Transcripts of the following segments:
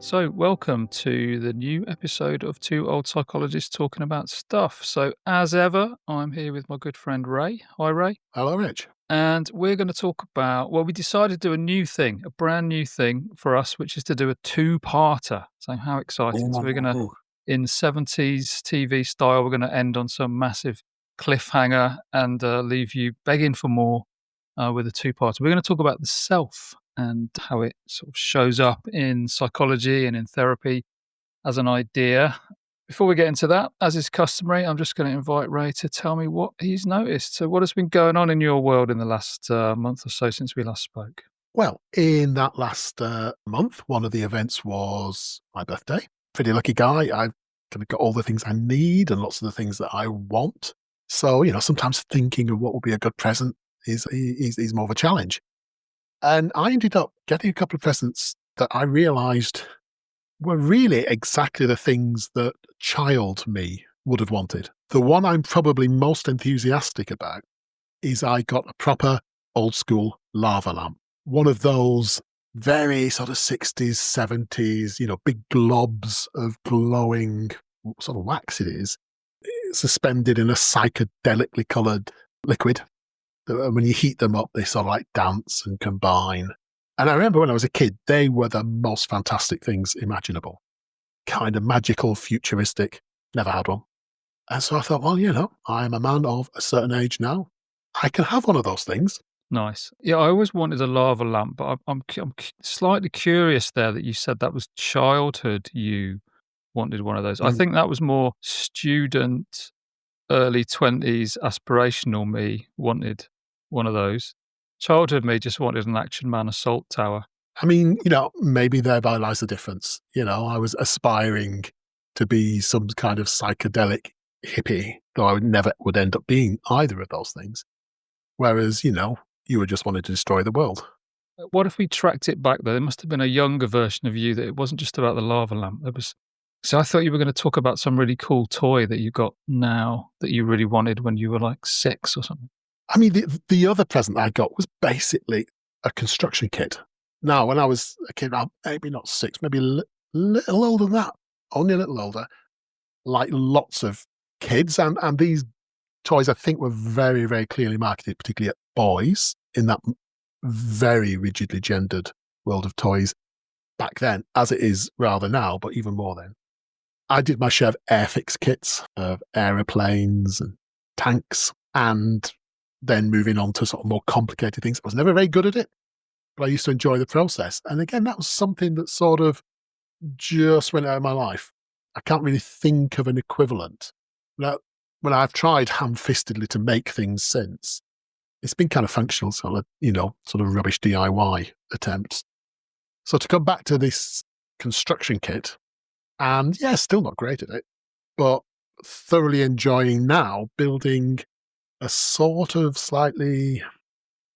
So, welcome to the new episode of Two Old Psychologists Talking About Stuff. So, as ever, I'm here with my good friend Ray. Hi, Ray. Hello, Rich. And we're going to talk about, well, we decided to do a new thing, a brand new thing for us, which is to do a two-parter. So, how exciting. So, we're going to, Ooh. in 70s TV style, we're going to end on some massive cliffhanger and leave you begging for more with a two-parter. We're going to talk about the self and how it sort of shows up in psychology and in therapy as an idea. Before we get into that, as is customary, I'm just going to invite Ray to tell me what he's noticed. So, what has been going on in your world in the last month or so since we last spoke? Well, in that last month, one of the events was my birthday. Pretty lucky guy. I've kind of got all the things I need and lots of the things that I want. So, sometimes thinking of what would be a good present is more of a challenge. And I ended up getting a couple of presents that I realized were really exactly the things that child me would have wanted. The one I'm probably most enthusiastic about is I got a proper old school lava lamp. One of those very sort of 60s, 70s, big globs of glowing sort of wax it is, suspended in a psychedelically coloured liquid. When you heat them up, they sort of like dance and combine. And I remember when I was a kid, they were the most fantastic things imaginable. Kind of magical, futuristic. Never had one. And so I thought, well, I'm a man of a certain age now. I can have one of those things. Nice. Yeah, I always wanted a lava lamp, but I'm slightly curious there that you said that was childhood you wanted one of those. I Mm. think that was more student, early 20s aspirational me wanted one of those. Childhood me just wanted an Action Man assault tower. I mean, maybe thereby lies the difference. I was aspiring to be some kind of psychedelic hippie, though I never would end up being either of those things. Whereas, you were just wanting to destroy the world. What if we tracked it back though? There must have been a younger version of you that it wasn't just about the lava lamp. There was. So I thought you were going to talk about some really cool toy that you got now that you really wanted when you were like 6 or something. I mean, the other present I got was basically a construction kit. Now, when I was a kid, maybe not 6, maybe a little older than that, only a little older, like lots of kids. And these toys, I think, were very, very clearly marketed, particularly at boys in that very rigidly gendered world of toys back then, as it is rather now, but even more then. I did my share of airfix kits of aeroplanes and tanks, and then moving on to sort of more complicated things. I was never very good at it, but I used to enjoy the process. And again, that was something that sort of just went out of my life. I can't really think of an equivalent. Now, when I've tried ham-fistedly to make things since, it's been kind of functional, sort of rubbish DIY attempts. So to come back to this construction kit, and yeah, still not great at it, but thoroughly enjoying now building a sort of slightly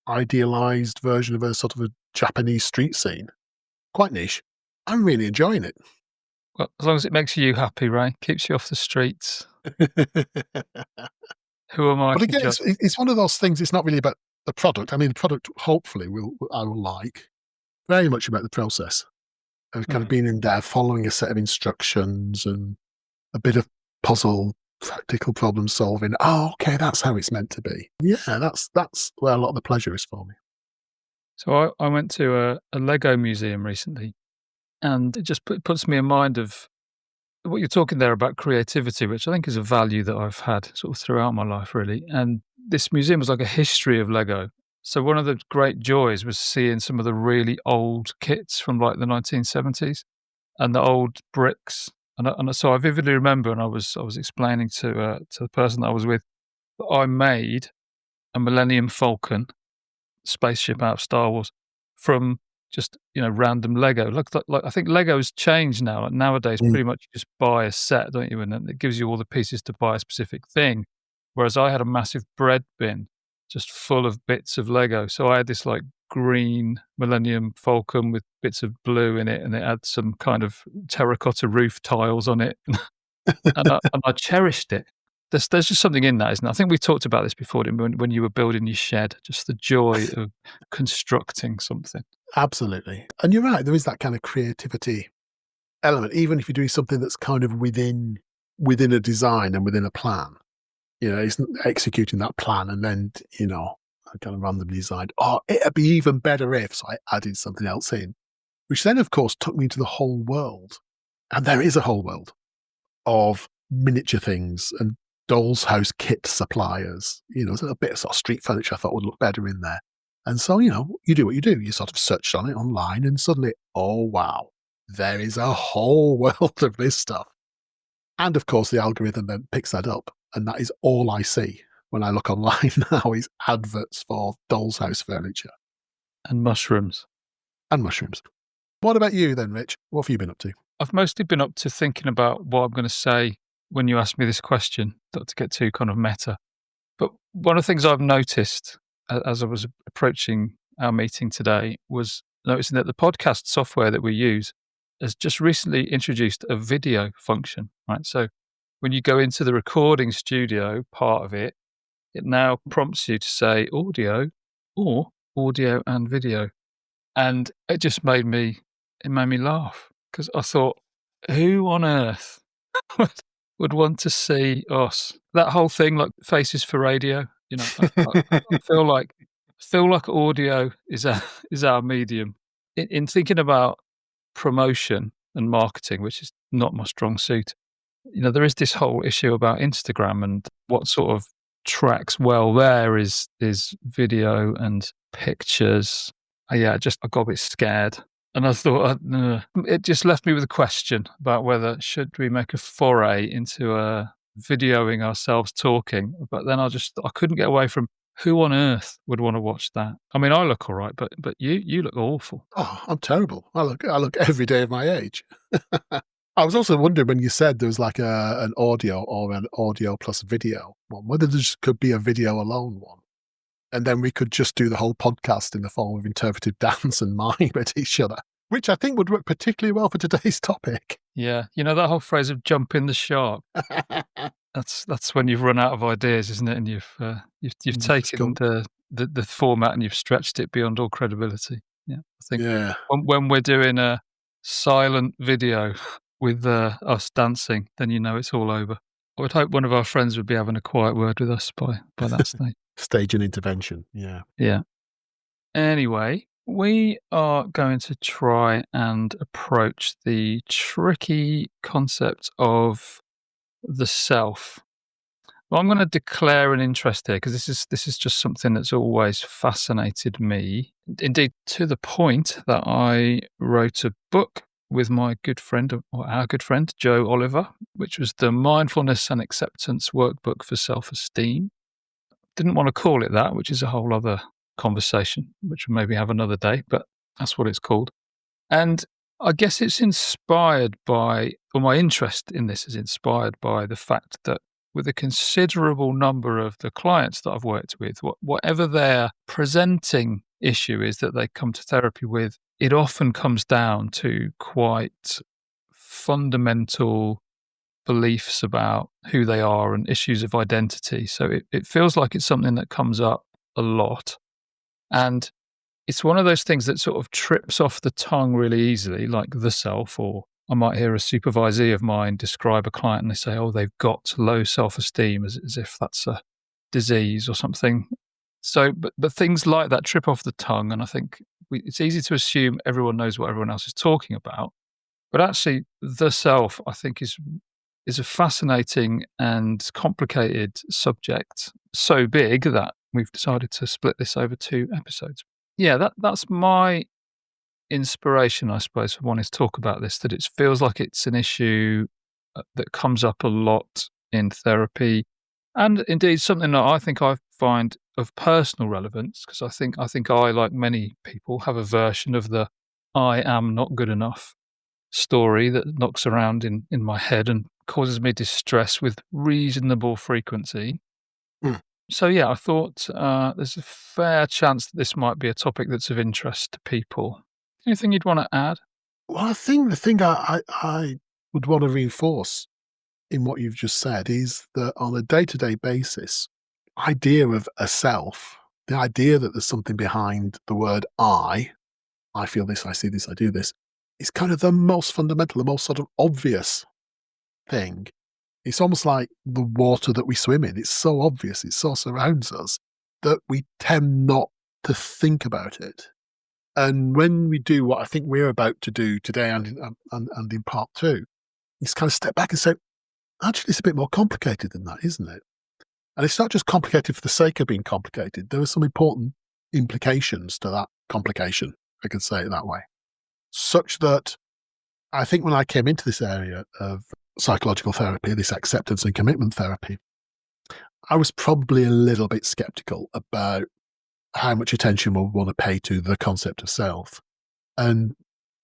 idealized version of a sort of a Japanese street scene. Quite niche. I'm really enjoying it. Well, as long as it makes you happy, Ray, keeps you off the streets. Who am I But to again, judge? it's one of those things. It's not really about the product. I mean, the product hopefully I will like. Very much about the process of kind of being in there, following a set of instructions and a bit of puzzle, practical problem solving. Oh, okay, that's how it's meant to be. Yeah, that's where a lot of the pleasure is for me. So I went to a Lego museum recently, and it just puts me in mind of what you're talking there about creativity, which I think is a value that I've had sort of throughout my life, really. And this museum was like a history of Lego. So one of the great joys was seeing some of the really old kits from like the 1970s and the old bricks. So I vividly remember, and I was explaining to the person that I was with, that I made a Millennium Falcon spaceship out of Star Wars from just random Lego. Like I think Lego's changed now. Like nowadays, Mm. pretty much you just buy a set, don't you? And then it gives you all the pieces to buy a specific thing. Whereas I had a massive bread bin just full of bits of Lego. So I had this like green Millennium Falcon with bits of blue in it, and it had some kind of terracotta roof tiles on it, and I cherished it. There's just something in that, isn't there? I think we talked about this before, didn't we, when you were building your shed, just the joy of constructing something. Absolutely. And you're right, there is that kind of creativity element, even if you're doing something that's kind of within a design and within a plan. It's executing that plan and then, I kind of randomly designed, oh, it'd be even better if, so I added something else in, which then, of course, took me to the whole world. And there is a whole world of miniature things and doll's house kit suppliers. There's a little bit of sort of street furniture I thought would look better in there. And so, you do what you do. You sort of searched on it online and suddenly, oh, wow, there is a whole world of this stuff. And of course, the algorithm then picks that up. And that is all I see when I look online now is adverts for doll's house furniture And mushrooms. and mushrooms. What about you then, Rich? What have you been up to? I've mostly been up to thinking about what I'm going to say when you ask me this question, not to get too kind of meta. But one of the things I've noticed as I was approaching our meeting today was noticing that the podcast software that we use has just recently introduced a video function, right? So when you go into the recording studio part of it, it now prompts you to say audio or audio and video. And it made me laugh because I thought, who on earth would, would want to see us? That whole thing, like Faces for Radio, I feel like audio is our medium. In thinking about promotion and marketing, which is not my strong suit, there is this whole issue about Instagram and what sort of tracks well there is video and pictures. I got a bit scared. And I thought, it just left me with a question about whether should we make a foray into videoing ourselves talking. But then I couldn't get away from who on earth would want to watch that. I mean, I look all right, but you look awful. Oh, I'm terrible. I look every day of my age. I was also wondering when you said there was like an audio or an audio plus video one, whether there just could be a video alone one. And then we could just do the whole podcast in the form of interpretive dance and mime at each other, which I think would work particularly well for today's topic. Yeah, that whole phrase of "jumping the shark." That's when you've run out of ideas, isn't it? And you've taken the format and you've stretched it beyond all credibility. Yeah, I think Yeah. when we're doing a silent video with us dancing, then it's all over. I would hope one of our friends would be having a quiet word with us by that stage. Stage and intervention. Yeah. Yeah. Anyway, we are going to try and approach the tricky concept of the self. Well, I'm going to declare an interest here because this is just something that's always fascinated me. Indeed, to the point that I wrote a book with my good friend, or our good friend, Joe Oliver, which was the Mindfulness and Acceptance Workbook for Self-Esteem. Didn't want to call it that, which is a whole other conversation, which we'll maybe have another day, but that's what it's called. And I guess it's inspired by, or my interest in this is inspired by the fact that with a considerable number of the clients that I've worked with, whatever their presenting issue is that they come to therapy with, it often comes down to quite fundamental beliefs about who they are and issues of identity. So it feels like it's something that comes up a lot. And it's one of those things that sort of trips off the tongue really easily, like the self, or I might hear a supervisee of mine describe a client and they say, oh, they've got low self-esteem, as if that's a disease or something. So, but things like that trip off the tongue. And I think it's easy to assume everyone knows what everyone else is talking about. But actually, the self, I think, is a fascinating and complicated subject, so big that we've decided to split this over 2 episodes. Yeah, that's my inspiration, I suppose, for wanting to talk about this, that it feels like it's an issue that comes up a lot in therapy, and indeed something that I think I find of personal relevance, because I think I, like many people, have a version of the "I am not good enough" story that knocks around in my head and causes me distress with reasonable frequency. Mm. So yeah, I thought there's a fair chance that this might be a topic that's of interest to people. Anything you'd want to add? Well, I think the thing I would want to reinforce in what you've just said is that on a day-to-day basis, idea of a self, the idea that there's something behind the word I feel this, I see this, I do this, is kind of the most fundamental, the most sort of obvious thing. It's almost like the water that we swim in. It's so obvious, it so surrounds us that we tend not to think about it. And when we do what I think we're about to do today and in part two, is kind of step back and say, actually, it's a bit more complicated than that, isn't it? And it's not just complicated for the sake of being complicated. There are some important implications to that complication, if I can say it that way. Such that I think when I came into this area of psychological therapy, this acceptance and commitment therapy, I was probably a little bit skeptical about how much attention we'll want to pay to the concept of self. And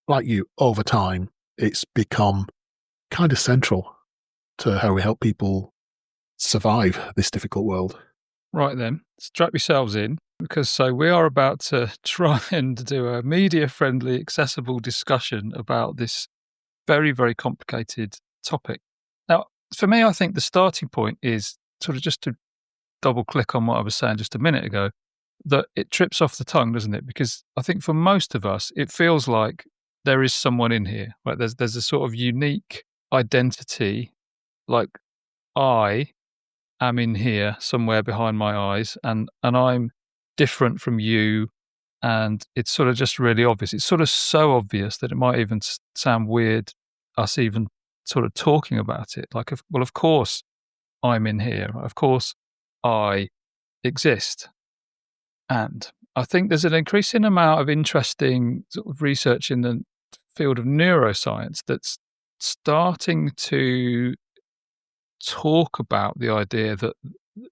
like you, over time, it's become kind of central to how we help people survive this difficult world. Right then, strap yourselves in, because so we are about to try and do a media-friendly, accessible discussion about this very, very complicated topic. Now, for me, I think the starting point is sort of just to double click on what I was saying just a minute ago, that it trips off the tongue, doesn't it? Because I think for most of us, it feels like there is someone in here. Right? There's a sort of unique identity, like I am in here somewhere behind my eyes, and I'm different from you, and it's sort of just really obvious. It's sort of so obvious that it might even sound weird us even sort of talking about it. Like, well, of course I'm in here. Of course I exist. And I think there's an increasing amount of interesting sort of research in the field of neuroscience that's starting to talk about the idea that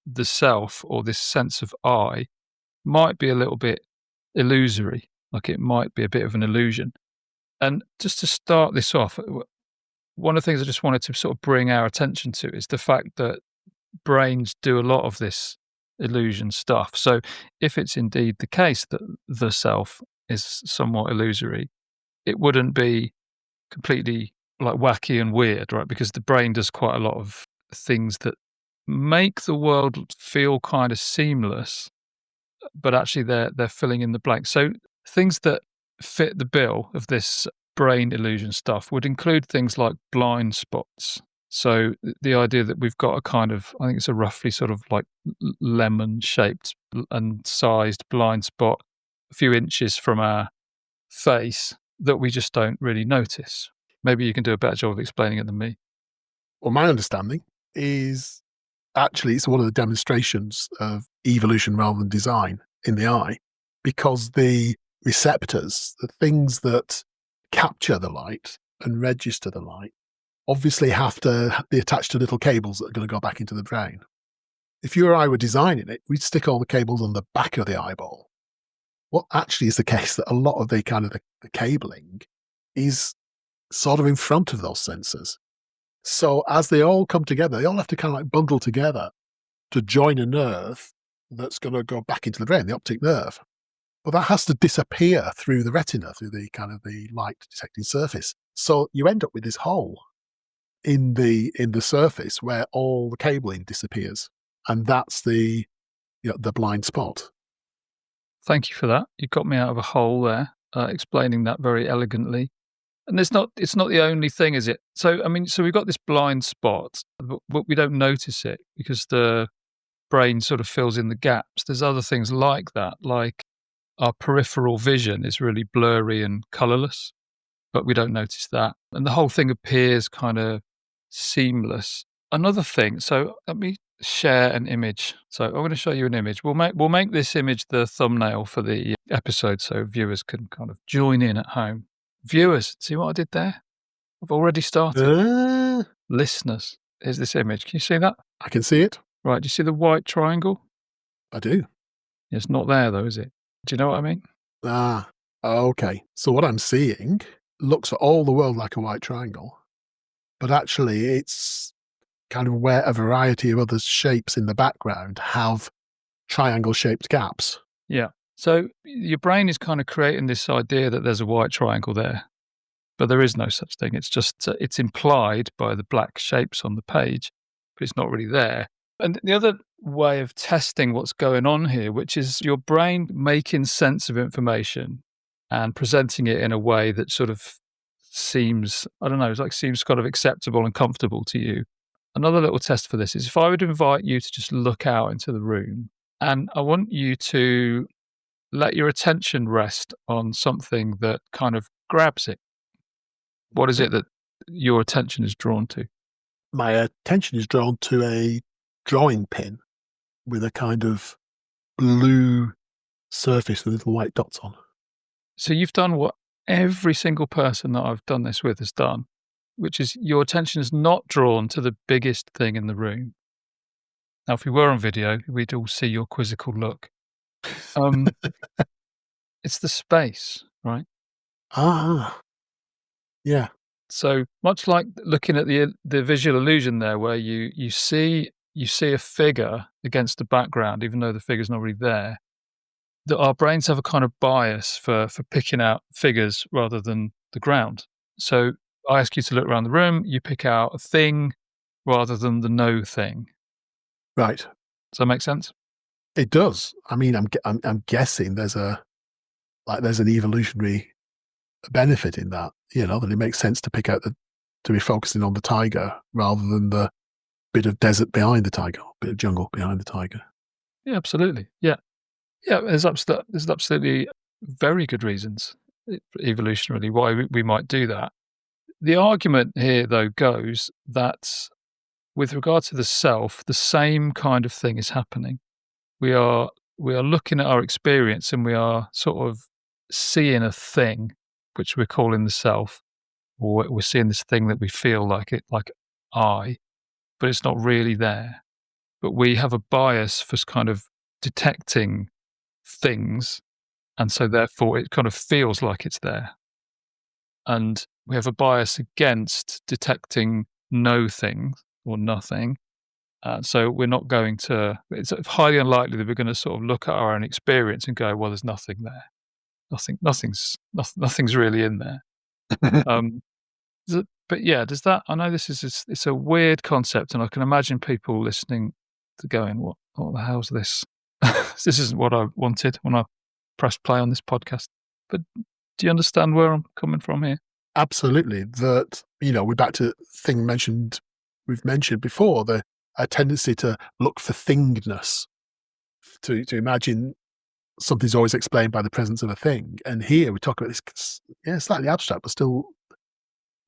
the self, or this sense of I, might be a little bit illusory, like it might be a bit of an illusion. And just to start this off, one of the things I just wanted to sort of bring our attention to is the fact that brains do a lot of this illusion stuff. So if it's indeed the case that the self is somewhat illusory, it wouldn't be completely like wacky and weird, right? Because the brain does quite a lot of things that make the world feel kind of seamless, but actually they're filling in the blanks. So things that fit the bill of this brain illusion stuff would include things like blind spots. So the idea that we've got a kind of, I think it's a roughly sort of like lemon shaped and sized blind spot a few inches from our face that we just don't really notice. Maybe you can do a better job of explaining it than me. Well, my understanding is actually it's one of the demonstrations of evolution rather than design in the eye, because the receptors, the things that capture the light and register the light, obviously have to be attached to little cables that are going to go back into the brain. If you or I were designing it, we'd stick all the cables on the back of the eyeball. What actually is the case that a lot of the kind of the cabling is sort of in front of those sensors. So as they all come together, they all have to kind of like bundle together to join a nerve that's going to go back into the brain, the optic nerve. But that has to disappear through the retina, through the kind of the light detecting surface. So you end up with this hole in the surface where all the cabling disappears, and that's the blind spot. Thank you for that. You got me out of a hole there, explaining that very elegantly. And it's not the only thing, is it? So, I mean, so we've got this blind spot, but we don't notice it because the brain sort of fills in the gaps. There's other things like that, like our peripheral vision is really blurry and colorless, but we don't notice that. And the whole thing appears kind of seamless. Another thing, so let me share an image. So I'm going to show you an image. We'll make this image the thumbnail for the episode so viewers can kind of join in at home. Viewers, see what I did there? I've already started. Listeners, here's this image. Can you see that? I can see it. Right, do you see the white triangle? I do. It's not there though, is it? Do you know what I mean? Ah, okay. So what I'm seeing looks for all the world like a white triangle, but actually it's kind of where a variety of other shapes in the background have triangle-shaped gaps. Yeah. So your brain is kind of creating this idea that there's a white triangle there, but there is no such thing. It's just, it's implied by the black shapes on the page, but it's not really there. And the other way of testing what's going on here, which is your brain making sense of information and presenting it in a way that sort of seems, I don't know, it's like seems kind of acceptable and comfortable to you. Another little test for this is if I would invite you to just look out into the room and I want you to let your attention rest on something that kind of grabs it. What is Okay. it that your attention is drawn to? My attention is drawn to a drawing pin with a kind of blue surface with little white dots on. So you've done what every single person that I've done this with has done, which is your attention is not drawn to the biggest thing in the room. Now, if we were on video, we'd all see your quizzical look. Um, it's the space, right? Ah, yeah, So much like looking at the visual illusion there, where you see a figure against the background, even though the figure's not really there. That our brains have a kind of bias for picking out figures rather than the ground. So I ask you to look around the room, you pick out a thing rather than the no thing. right. Does that make sense? It does. I mean, I'm guessing there's an evolutionary benefit in that, that it makes sense to pick out to be focusing on the tiger rather than the bit of desert behind the tiger, bit of jungle behind the tiger. Yeah, absolutely. Yeah. Yeah, there's absolutely very good reasons evolutionarily why we might do that. The argument here, though, goes that with regard to the self, the same kind of thing is happening. We are we are looking at our experience and we are sort of seeing a thing, which we're calling the self, or we're seeing this thing that we feel like I, but it's not really there. But we have a bias for kind of detecting things, and so therefore it kind of feels like it's there. And we have a bias against detecting no things or nothing. So we're not going to. It's highly unlikely that we're going to sort of look at our own experience and go, "Well, there's nothing there. Nothing's really in there." Um, but yeah, does that? I know this is it's a weird concept, and I can imagine people listening to going, What the hell's this? This isn't what I wanted when I pressed play on this podcast." But do you understand where I'm coming from here? Absolutely. That, we're back to we've mentioned before, the a tendency to look for thingness, to imagine something's always explained by the presence of a thing. And here we talk about this, yeah, slightly abstract, but still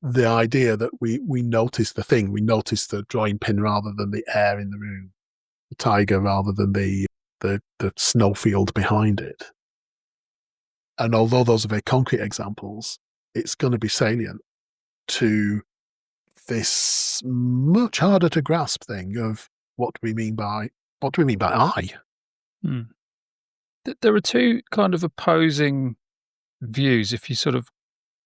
the idea that we notice the thing, we notice the drawing pin rather than the air in the room, the tiger rather than the snowfield behind it. And although those are very concrete examples, it's going to be salient to this much harder to grasp thing of what do we mean by I? Hmm. There are two kind of opposing views. If you sort of,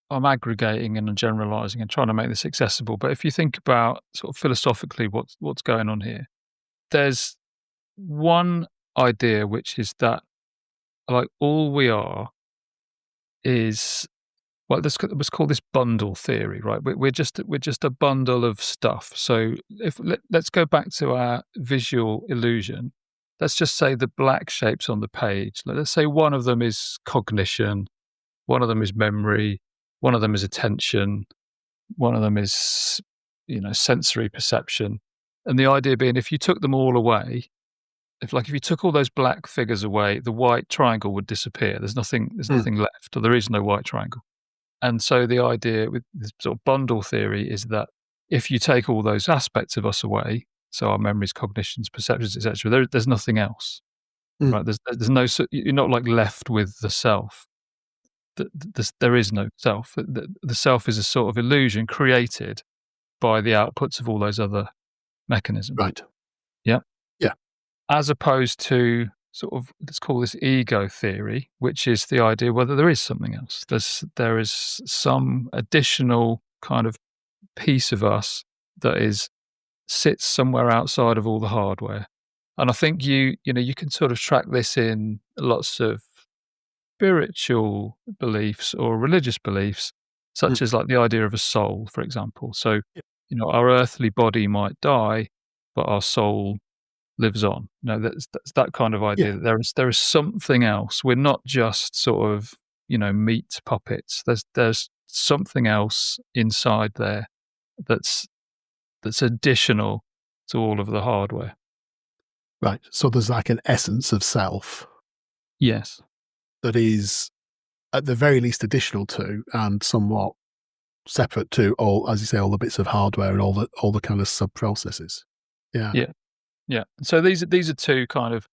I'm aggregating and generalizing and trying to make this accessible. But if you think about sort of philosophically what's going on here, there's one idea which is that like all we are is, well, let's call this bundle theory, right? We're just a bundle of stuff. So if let's go back to our visual illusion. Let's just say the black shapes on the page. Let's say one of them is cognition, one of them is memory, one of them is attention, one of them is sensory perception. And the idea being, if you took them all away, if you took all those black figures away, the white triangle would disappear. There's Mm, nothing left, or there is no white triangle. And so the idea with this sort of bundle theory is that if you take all those aspects of us away, so our memories, cognitions, perceptions, etc., there's nothing else, mm, right? There's no, you're not like left with the self. There is no self. The self is a sort of illusion created by the outputs of all those other mechanisms. right. Yeah. Yeah. As opposed to sort of, let's call this ego theory, which is the idea whether there is something else. There is some additional kind of piece of us that sits somewhere outside of all the hardware. And I think you can sort of track this in lots of spiritual beliefs or religious beliefs, Mm, such as like the idea of a soul, for example. So, yeah. our earthly body might die, but our soul lives on. That's that kind of Yeah. idea that there is something else. We're not just sort of, meat puppets. There's something else inside there that's additional to all of the hardware. Right. So there's like an essence of self Yes. that is at the very least additional to and somewhat separate to all, as you say, all the bits of hardware and all the kind of sub processes. Yeah. Yeah. Yeah. So these are two kind of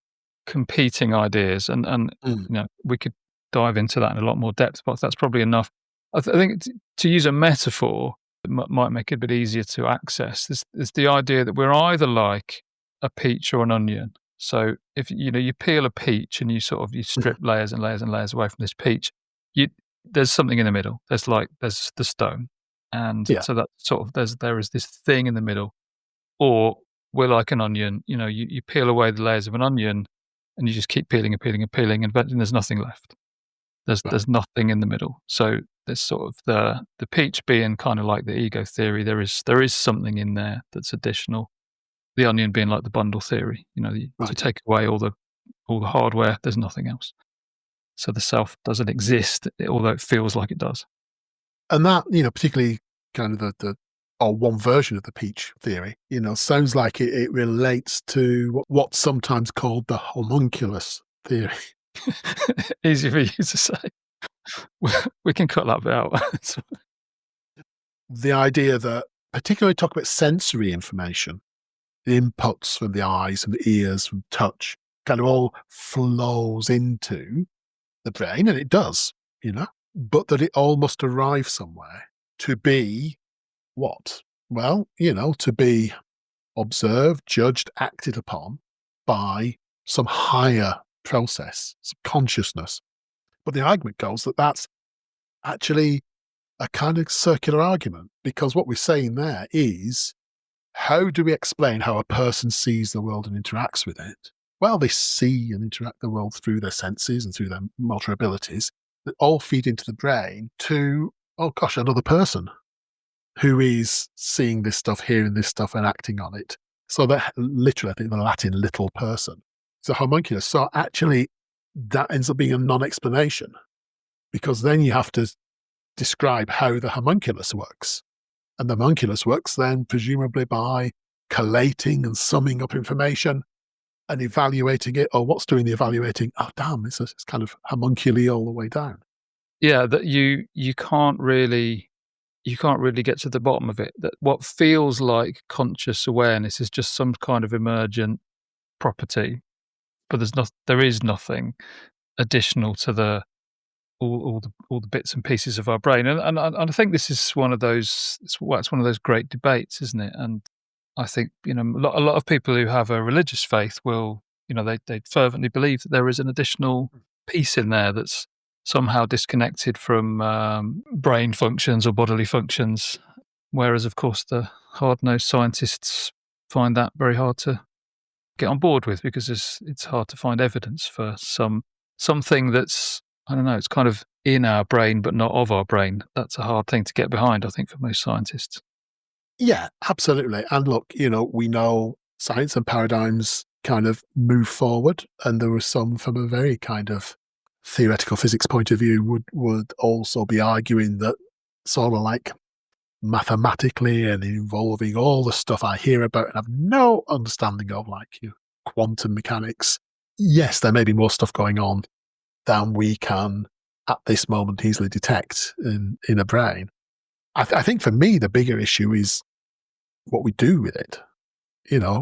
competing ideas, and Mm. we could dive into that in a lot more depth, but that's probably enough. I think to use a metaphor, it might make it a bit easier to access. There's the idea that we're either like a peach or an onion. So if you peel a peach and you Mhm. strip layers and layers and layers away from this peach, you there's something in the middle. There's the stone, and Yeah. so that sort of there is this thing in the middle. Or we're like an onion, you peel away the layers of an onion and you just keep peeling and peeling and peeling, and eventually there's nothing left. Right. There's nothing in the middle. So there's sort of the peach being kind of like the ego theory. There is something in there that's additional. The onion being like the bundle theory. To Right. take away all the hardware, there's nothing else. So the self doesn't exist, although it feels like it does. And that, particularly kind of the or one version of the peach theory, sounds like it relates to what's sometimes called the homunculus theory. Easy for you to say. We can cut that bit out. The idea that, particularly talk about sensory information, the inputs from the eyes, from the ears, from touch, kind of all flows into the brain, and it does, but that it all must arrive somewhere to be what? Well, to be observed, judged, acted upon by some higher process, some consciousness. But the argument goes that that's actually a kind of circular argument, because what we're saying there is, how do we explain how a person sees the world and interacts with it? Well, they see and interact the world through their senses and through their motor abilities that all feed into the brain to, oh gosh, another person who is seeing this stuff, hearing this stuff, and acting on it. So that literally, I think the Latin little person. So homunculus. So actually, that ends up being a non-explanation, because then you have to describe how the homunculus works. And the homunculus works then presumably by collating and summing up information and evaluating it. Or what's doing the evaluating? Oh, damn, it's kind of homunculi all the way down. Yeah, that you can't really get to the bottom of it. That what feels like conscious awareness is just some kind of emergent property, but there is nothing additional to all the bits and pieces of our brain. And I think this is one of those. It's one of those great debates, isn't it? And I think a lot of people who have a religious faith will they fervently believe that there is an additional piece in there that's somehow disconnected from brain functions or bodily functions. Whereas, of course, the hard-nosed scientists find that very hard to get on board with, because it's hard to find evidence for something that's, I don't know, it's kind of in our brain but not of our brain. That's a hard thing to get behind, I think, for most scientists. Yeah, absolutely. And look, we know science and paradigms kind of move forward, and there were some from a very kind of theoretical physics point of view would also be arguing that sort of like mathematically and involving all the stuff I hear about and have no understanding of, like quantum mechanics. Yes, there may be more stuff going on than we can at this moment easily detect in a brain. I think for me, the bigger issue is what we do with it,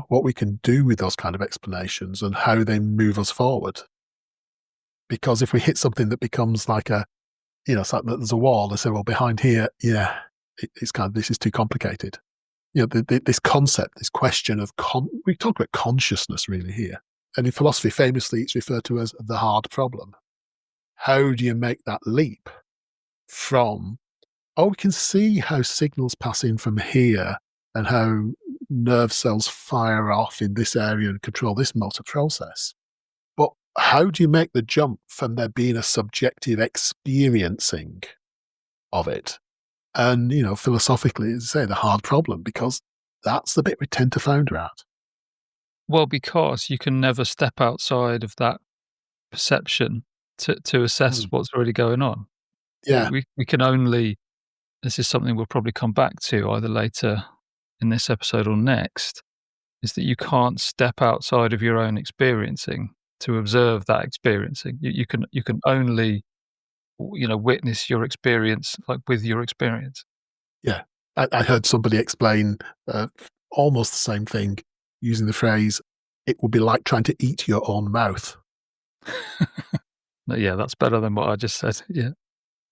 what we can do with those kind of explanations and how they move us forward. Because if we hit something that becomes like it's like there's a wall, and say, well, behind here, yeah, it's kind of, this is too complicated. This concept, this question of, we talk about consciousness really here. And in philosophy, famously, it's referred to as the hard problem. How do you make that leap from, we can see how signals pass in from here and how nerve cells fire off in this area and control this motor process. But how do you make the jump from there being a subjective experiencing of it? And, philosophically, as I say, the hard problem, because that's the bit we tend to founder at. Well, because you can never step outside of that perception to assess Mm. what's really going on. Yeah, We can only this is something we'll probably come back to either later in this episode or next, is that you can't step outside of your own experiencing to observe that experiencing. You can only, witness your experience, like, with your experience. yeah. I heard somebody explain almost the same thing using the phrase, "It would be like trying to eat your own mouth." But yeah, that's better than what I just said. Yeah,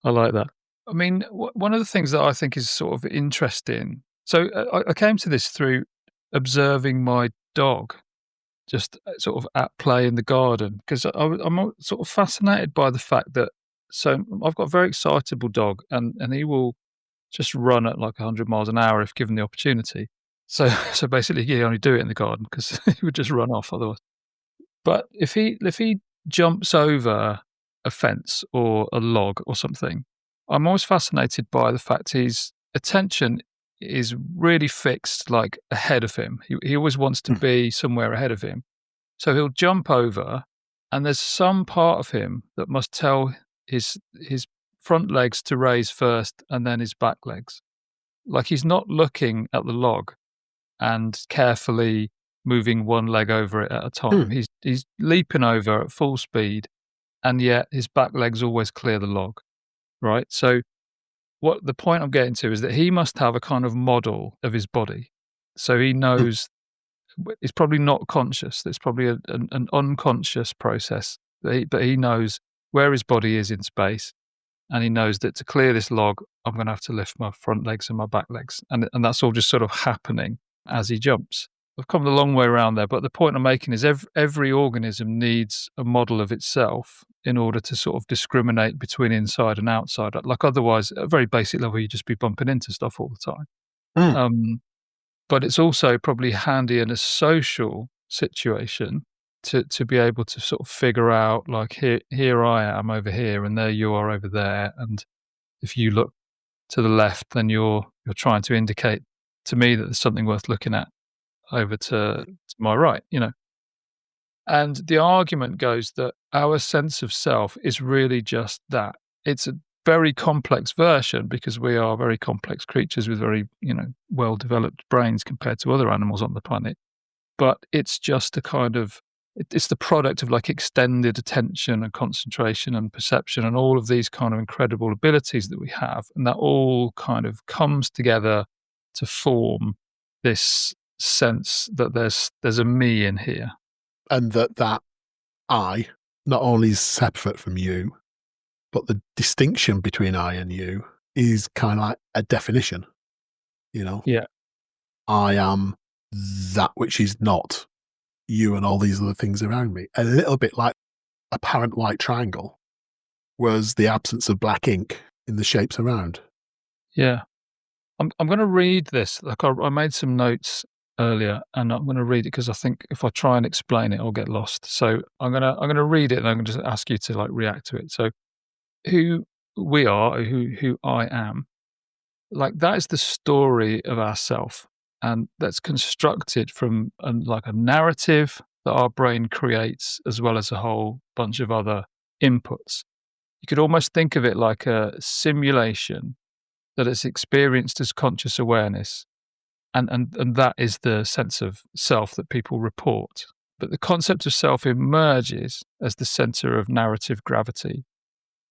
I like that. I mean, one of the things that I think is sort of interesting, so I came to this through observing my dog just sort of at play in the garden, because I'm sort of fascinated by the fact that, so I've got a very excitable dog, and he will just run at like 100 miles an hour if given the opportunity. So so basically, he only do it in the garden because he would just run off otherwise. But if he jumps over a fence or a log or something, I'm always fascinated by the fact his attention is really fixed, like, ahead of him. He always wants to Mm, be somewhere ahead of him. So he'll jump over, and there's some part of him that must tell his front legs to raise first and then his back legs. Like, he's not looking at the log and carefully moving one leg over it at a time. mm, He's leaping over at full speed, and yet his back legs always clear the log, right? So what the point I'm getting to is that he must have a kind of model of his body. So he mm, knows it's probably not conscious. It's probably an unconscious process, but he knows where his body is in space, and he knows that to clear this log, I'm going to have to lift my front legs and my back legs, and that's all just sort of happening as he jumps. I've come a long way around there, but the point I'm making is every organism needs a model of itself in order to sort of discriminate between inside and outside. Like, otherwise, at a very basic level, you'd just be bumping into stuff all the time. mm. Um, but it's also probably handy in a social situation to be able to sort of figure out, like, here I am over here and there you are over there, and if you look to the left, then you're trying to indicate to me that there's something worth looking at over to my right, you know? And the argument goes that our sense of self is really just that. It's a very complex version because we are very complex creatures with very, well-developed brains compared to other animals on the planet. But it's just a kind of it's the product of, like, extended attention and concentration and perception and all of these kind of incredible abilities that we have, and that all kind of comes together to form this sense that there's a me in here. And that I not only is separate from you, but the distinction between I and you is kinda like a definition, you know? Yeah. I am that which is not you and all these other things around me. A little bit like a apparent white triangle was the absence of black ink in the shapes around. Yeah. I'm gonna read this. Like, I made some notes earlier, and I'm gonna read it because I think if I try and explain it, I'll get lost. So I'm gonna read it, and I'm gonna just ask you to, like, react to it. So who we are, who I am, like, that is the story of ourself, and that's constructed from like a narrative that our brain creates, as well as a whole bunch of other inputs. You could almost think of it like a simulation that is experienced as conscious awareness, and that is the sense of self that people report. But the concept of self emerges as the center of narrative gravity,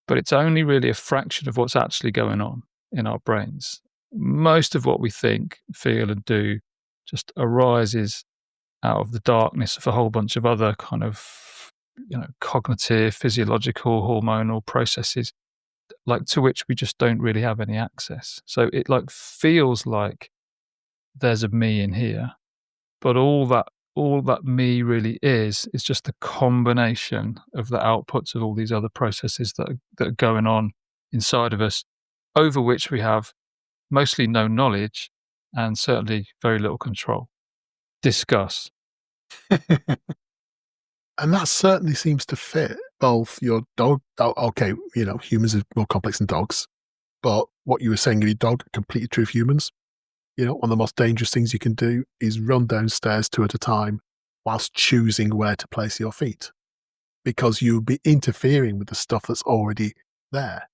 but it's only really a fraction of what's actually going on in our brains. Most of what we think, feel, and do just arises out of the darkness of a whole bunch of other kind of, cognitive, physiological, hormonal processes, like, to which we just don't really have any access. So it, like, feels like there's a me in here, but all that me really is just a combination of the outputs of all these other processes that are going on inside of us, over which we have mostly no knowledge and certainly very little control. Discuss. And that certainly seems to fit both your dog okay, humans are more complex than dogs, but what you were saying of your dog, completely true of humans. One of the most dangerous things you can do is run downstairs 2 at a time whilst choosing where to place your feet. because you'll be interfering with the stuff that's already there.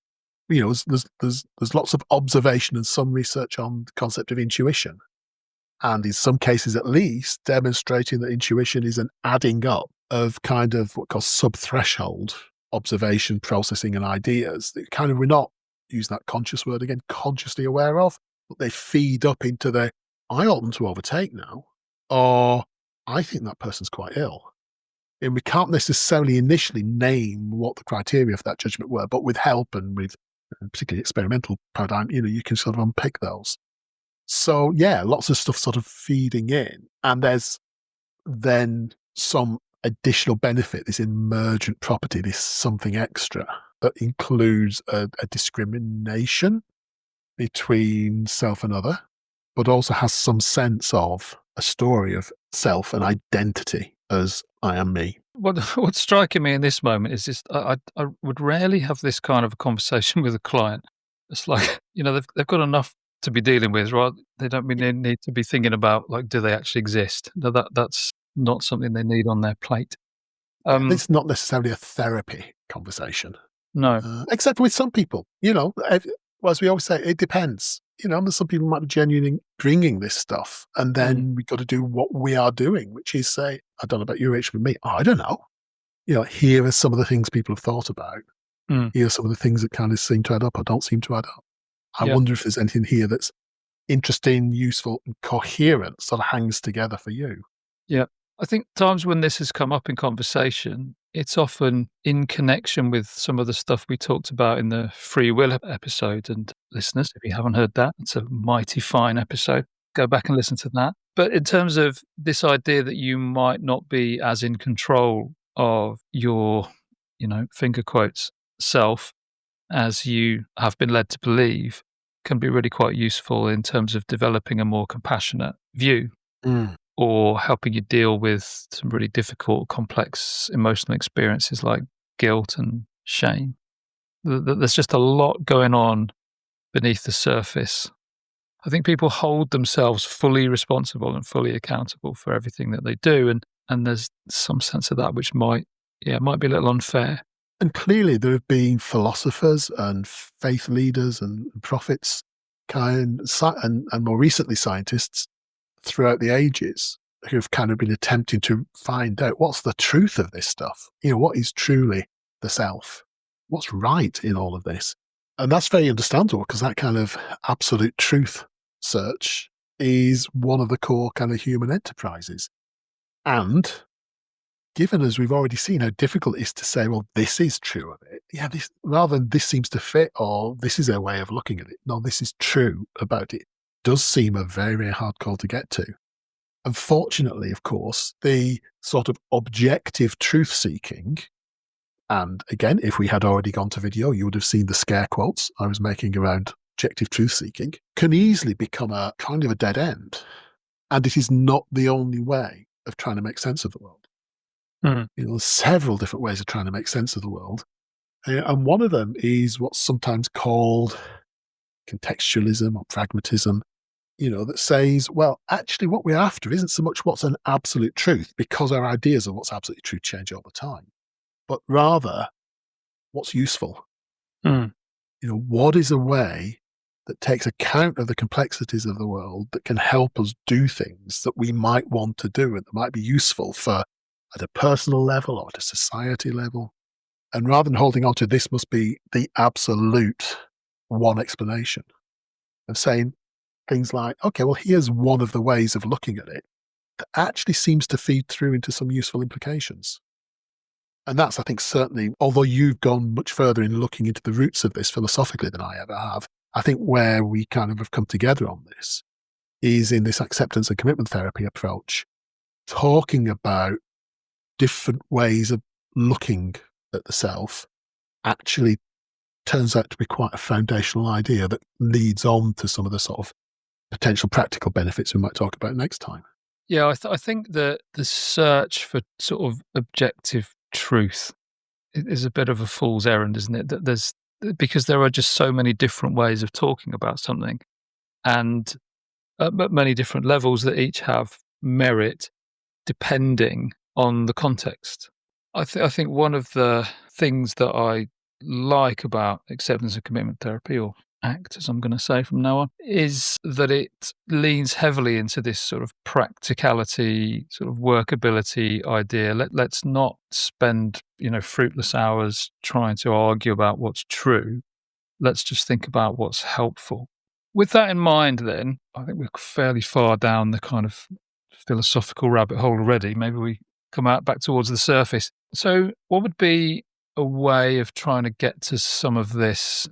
There's lots of observation and some research on the concept of intuition, and in some cases at least demonstrating that intuition is an adding up of kind of what calls sub-threshold observation, processing, and ideas that kind of we're not using that conscious word again, consciously aware of, but they feed up into the I ought them to overtake now, or I think that person's quite ill. And we can't necessarily initially name what the criteria for that judgment were, but with help and with particularly experimental paradigm, you can sort of unpick those. So yeah, lots of stuff sort of feeding in, and there's then some additional benefit, this emergent property, this something extra that includes a discrimination between self and other, but also has some sense of a story of self and identity as I am me. What's striking me in this moment is just I would rarely have this kind of a conversation with a client. It's like, they've got enough to be dealing with, right? They don't really need to be thinking about, like, do they actually exist? No, that's not something they need on their plate. Yeah, Um, it's not necessarily a therapy conversation, no. except with some people. Well, as we always say, it depends. There's some people might be genuinely bringing this stuff, and Mm, then we got to do what we are doing, which is say, I don't know about you, Rich, with me. Oh, I don't know. Here are some of the things people have thought about. mm, Here are some of the things that kind of seem to add up or don't seem to add up. I yeah. wonder if there's anything here that's interesting, useful, and coherent, sort of hangs together for you. Yeah. I think times when this has come up in conversation, it's often in connection with some of the stuff we talked about in the free will episode. And listeners, if you haven't heard that, it's a mighty fine episode. Go back and listen to that. But in terms of this idea that you might not be as in control of your, finger quotes, self as you have been led to believe, can be really quite useful in terms of developing a more compassionate view Mm, or helping you deal with some really difficult, complex emotional experiences like guilt and shame. There's just a lot going on beneath the surface. I think people hold themselves fully responsible and fully accountable for everything that they do, and there's some sense of that which might be a little unfair. And clearly, there have been philosophers and faith leaders and prophets, and more recently scientists throughout the ages who've kind of been attempting to find out what's the truth of this stuff. What is truly the self? What's right in all of this? And that's very understandable because that kind of absolute truth search is one of the core kind of human enterprises. And given as we've already seen how difficult it is to say, well, this is true of it. Yeah, this rather than this seems to fit or this is a way of looking at it. No, this is true about it. Does seem a very, very hard call to get to. Unfortunately, of course, the sort of objective truth seeking, and again, if we had already gone to video, you would have seen the scare quotes I was making around objective truth seeking, can easily become a kind of a dead end. And it is not the only way of trying to make sense of the world. Mm. There's several different ways of trying to make sense of the world. And one of them is what's sometimes called contextualism or pragmatism, that says, well, actually, what we're after isn't so much what's an absolute truth, because our ideas of what's absolutely true change all the time, but rather what's useful. Mm. What is a way that takes account of the complexities of the world that can help us do things that we might want to do and that might be useful for at a personal level or at a society level. And rather than holding on to this must be the absolute one explanation of saying things like, okay, well, here's one of the ways of looking at it that actually seems to feed through into some useful implications. And that's, I think, certainly, although you've gone much further in looking into the roots of this philosophically than I ever have, I think where we kind of have come together on this is in this acceptance and commitment therapy approach, talking about different ways of looking at the self actually turns out to be quite a foundational idea that leads on to some of the sort of potential practical benefits we might talk about next time. Yeah, I think that the search for sort of objective truth is a bit of a fool's errand, isn't it? That because there are just so many different ways of talking about something, and at many different levels that each have merit depending on the context. I think one of the things that I like about acceptance and commitment therapy, or ACT, as I'm going to say from now on, is that it leans heavily into this sort of practicality, sort of workability idea. Let's not spend, fruitless hours trying to argue about what's true. Let's just think about what's helpful. With that in mind, then, I think we're fairly far down the kind of philosophical rabbit hole already. Maybe we come out back towards the surface. So, what would be a way of trying to get to some of this,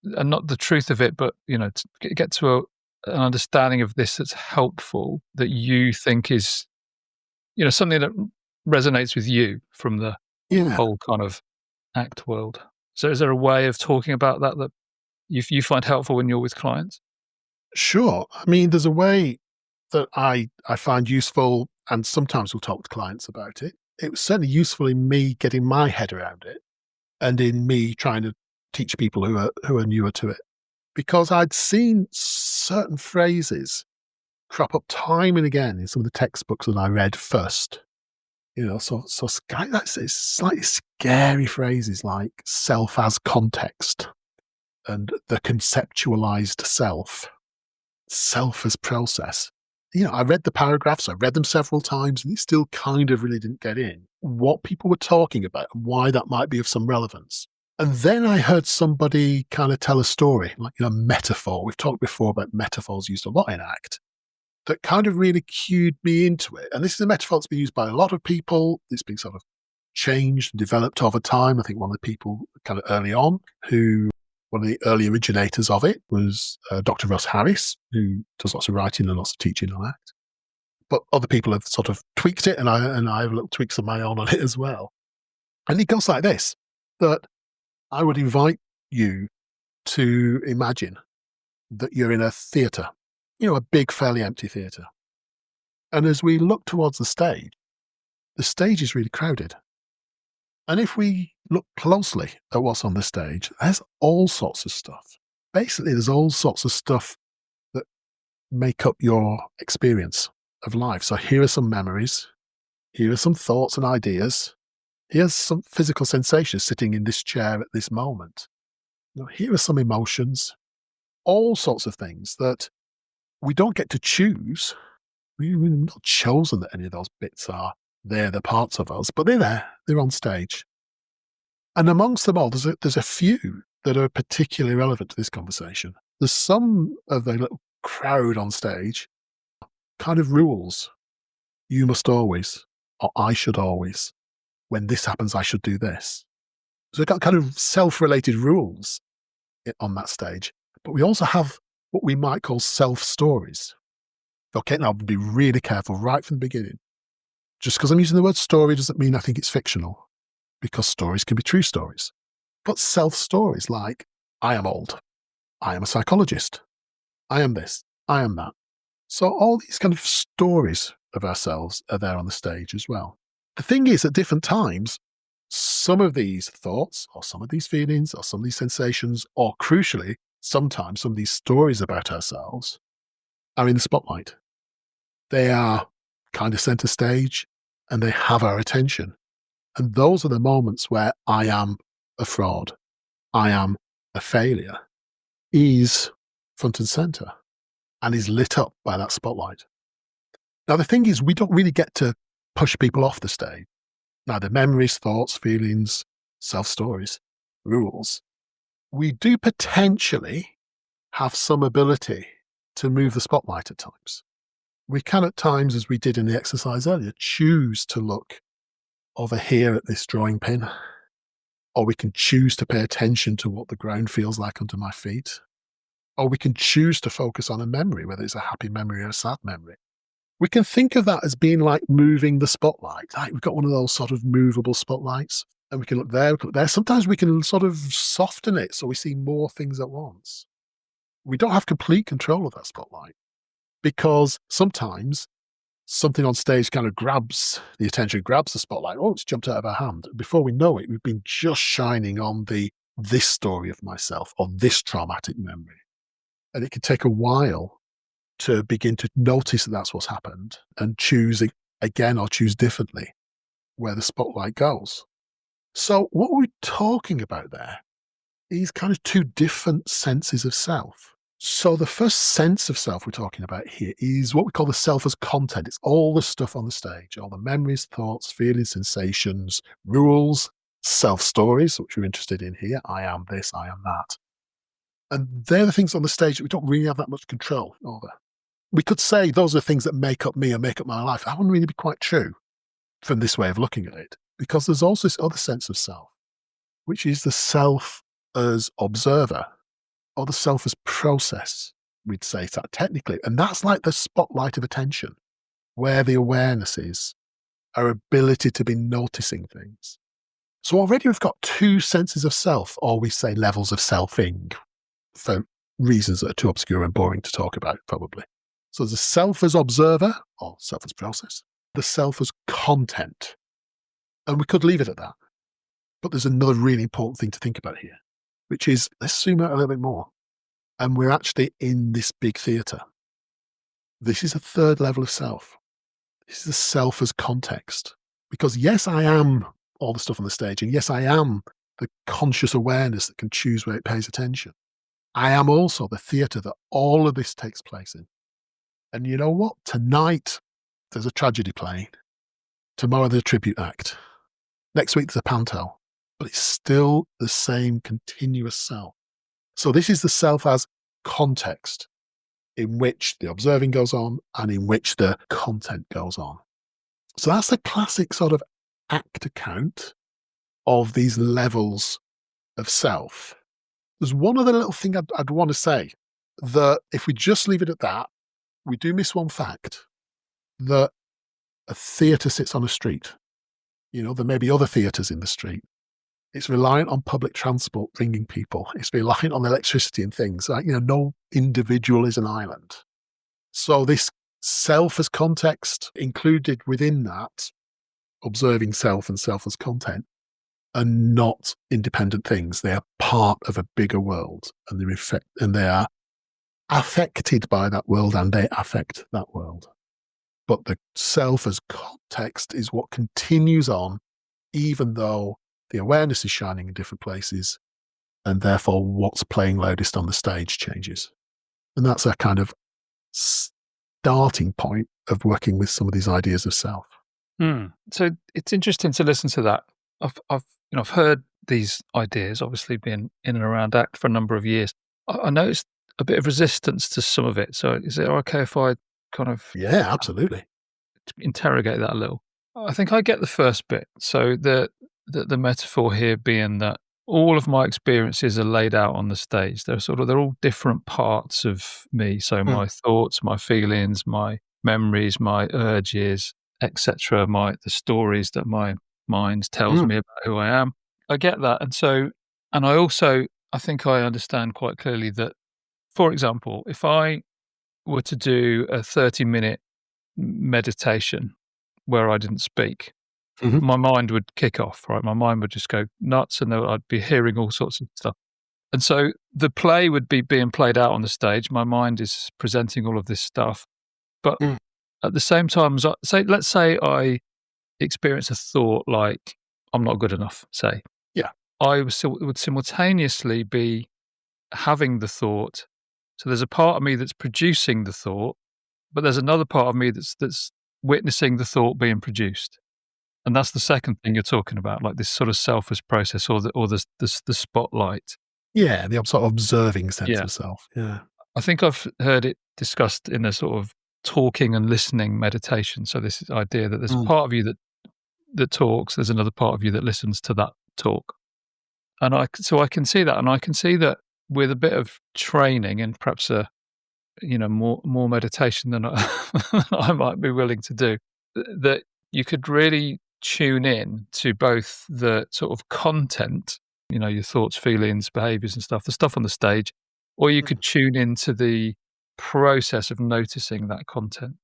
and not the truth of it, but to get to an understanding of this that's helpful, that you think is something that resonates with you from the Yeah, whole kind of ACT world? So, is there a way of talking about that you find helpful when you're with clients? sure. I mean, there's a way that I find useful, and sometimes we'll talk to clients about it. It was certainly useful in me getting my head around it, and in me trying to teach people who are newer to it, because I'd seen certain phrases crop up time and again in some of the textbooks that I read first. That's it's slightly scary phrases like self as context and the conceptualized self as process. I read the paragraphs, I read them several times, and it still kind of really didn't get in what people were talking about and why that might be of some relevance. And then I heard somebody kind of tell a story, like a metaphor. We've talked before about metaphors used a lot in ACT, that kind of really cued me into it. And this is a metaphor that's been used by a lot of people. It's been sort of changed and developed over time. I think one of the people kind of early on one of the early originators of it was Dr. Russ Harris, who does lots of writing and lots of teaching on ACT. But other people have sort of tweaked it, and I have little tweaks of my own on it as well. And it goes like this, that I would invite you to imagine that you're in a theatre, a big, fairly empty theatre. And as we look towards the stage is really crowded. And if we look closely at what's on the stage, there's all sorts of stuff. Basically, there's all sorts of stuff that make up your experience of life. So here are some memories. Here are some thoughts and ideas. Here's some physical sensations sitting in this chair at this moment. Here are some emotions, all sorts of things that we don't get to choose. We're not chosen that any of those bits are they're the parts of us, but they're there. They're on stage. And amongst them all, there's a few that are particularly relevant to this conversation. There's some of the little crowd on stage kind of rules. You must always, or I should always. When this happens, I should do this. So we've got kind of self-related rules on that stage. But we also have what we might call self-stories. Okay, now be really careful right from the beginning. Just because I'm using the word story doesn't mean I think it's fictional, because stories can be true stories. But self-stories like, I am old, I am a psychologist, I am this, I am that. So all these kind of stories of ourselves are there on the stage as well. The thing is, at different times, some of these thoughts or some of these feelings or some of these sensations, or crucially, sometimes some of these stories about ourselves are in the spotlight. They are kind of center stage and they have our attention. And those are the moments where I am a fraud, I am a failure, is front and center and is lit up by that spotlight. Now, the thing is, we don't really get to push people off the stage. Now, the memories, thoughts, feelings, self-stories, rules, we do potentially have some ability to move the spotlight at times. We can at times, as we did in the exercise earlier, choose to look over here at this drawing pin, or we can choose to pay attention to what the ground feels like under my feet, or we can choose to focus on a memory, whether it's a happy memory or a sad memory. We can think of that as being like moving the spotlight. Like we've got one of those sort of movable spotlights, and we can look there, we can look there. Sometimes we can sort of soften it so we see more things at once. We don't have complete control of that spotlight, because sometimes something on stage kind of grabs the attention, grabs the spotlight. Oh, it's jumped out of our hand. Before we know it, we've been just shining on this story of myself or this traumatic memory. And it can take a while to begin to notice that that's what's happened and choose again or choose differently. where the spotlight goes. So what we're talking about there is kind of two different senses of self. So the first sense of self we're talking about here is what we call the self as content. It's all the stuff on the stage, all the memories, thoughts, feelings, sensations, rules, self-stories, which we're interested in here. I am this, I am that. And they're the things on the stage that we don't really have that much control over. We could say those are things that make up me and make up my life. That wouldn't really be quite true from this way of looking at it, because there's also this other sense of self, which is the self as observer, or the self as process, we'd say that technically. And that's like the spotlight of attention, where the awareness is, our ability to be noticing things. So already we've got two senses of self, or we say levels of selfing, for reasons that are too obscure and boring to talk about, probably. So there's a self as observer, or self as process, the self as content. And we could leave it at that. But there's another really important thing to think about here, which is, let's zoom out a little bit more. And we're actually in this big theatre. This is a third level of self. This is the self as context. Because yes, I am all the stuff on the stage, and yes, I am the conscious awareness that can choose where it pays attention. I am also the theatre that all of this takes place in. And you know what? Tonight, there's a tragedy playing. Tomorrow, there's a tribute act. Next week, there's a panto. But it's still the same continuous self. So this is the self as context, in which the observing goes on and in which the content goes on. So that's the classic sort of act account of these levels of self. There's one other little thing I'd want to say, that if we just leave it at that, we do miss one fact, that a theatre sits on a street. You know, there may be other theatres in the street. It's reliant on public transport bringing people. It's reliant on electricity and things. Like, you know, no individual is an island. So this self as context included within that, observing self and self as content, are not independent things. They are part of a bigger world, and they are affected by that world, and they affect that world. But the self as context is what continues on, even though the awareness is shining in different places, and therefore what's playing loudest on the stage changes. And that's a kind of starting point of working with some of these ideas of self. So it's interesting to listen to that. I've heard these ideas, obviously been in and around ACT for a number of years. I noticed a bit of resistance to some of it. So is it okay if I kind of Yeah, absolutely. interrogate that a little? I think I get the first bit. So the metaphor here being that all of my experiences are laid out on the stage. They're all different parts of me. So my thoughts, my feelings, my memories, my urges, etc. The stories that my mind tells me about who I am. I get that, and I think I understand quite clearly that, for example, if I were to do a 30-minute meditation where I didn't speak, my mind would kick off, right? My mind would just go nuts, and I'd be hearing all sorts of stuff. And so the play would be being played out on the stage. My mind is presenting all of this stuff. But at the same time, let's say I experience a thought like, I'm not good enough, say. Yeah. I would simultaneously be having the thought. So there's a part of me that's producing the thought, but there's another part of me that's witnessing the thought being produced. And that's the second thing you're talking about, like this sort of self-as process, or the spotlight. Yeah, the sort of observing sense Yeah. of self. Yeah. I think I've heard it discussed in a sort of talking and listening meditation. So this idea that there's a part of you that talks, there's another part of you that listens to that talk. And I can see that, and I can see that with a bit of training and perhaps more meditation than I might be willing to do, that you could really tune in to both the sort of content, your thoughts, feelings, behaviors and stuff, the stuff on the stage, or you could tune into the process of noticing that content.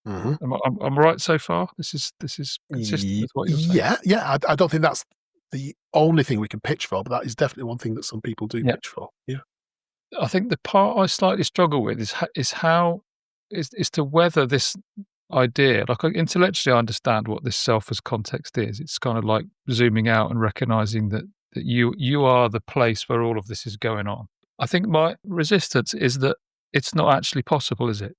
I'm right so far? This is consistent with what you're saying? Yeah. I don't think that's the only thing we can pitch for, but that is definitely one thing that some people do pitch for. Yeah. I think the part I slightly struggle with is to whether this idea. Like, intellectually, I understand what this self as context is. It's kind of like zooming out and recognizing that you are the place where all of this is going on. I think my resistance is that it's not actually possible, is it?